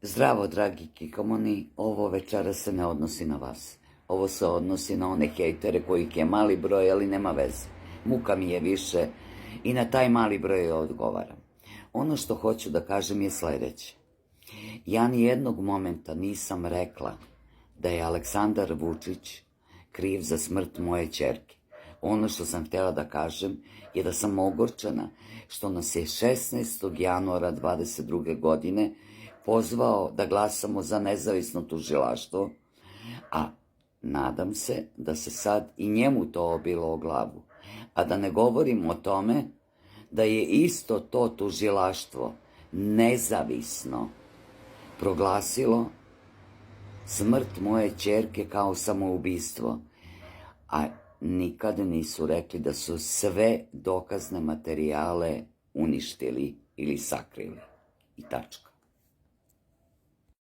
Zdravo, dragi kikomoni, ovo večera se ne odnosi na vas. Ovo se odnosi na one hejtere kojih je mali broj, ali nema veze. Muka mi je više i na taj mali broj odgovaram. Ono što hoću da kažem je sledeće. Ja ni jednog momenta nisam rekla da je Aleksandar Vučić kriv za smrt moje ćerke. Ono što sam htjela da kažem je da sam ogorčena što nas je 16. januara 2022. godine pozvao da glasamo za nezavisno tužilaštvo, a nadam se da se sad i njemu to obilo o glavu. A da ne govorim o tome da je isto to tužilaštvo nezavisno proglasilo smrt moje ćerke kao samoubistvo, a nikad nisu rekli da su sve dokazne materijale uništili ili sakrili. I tačka.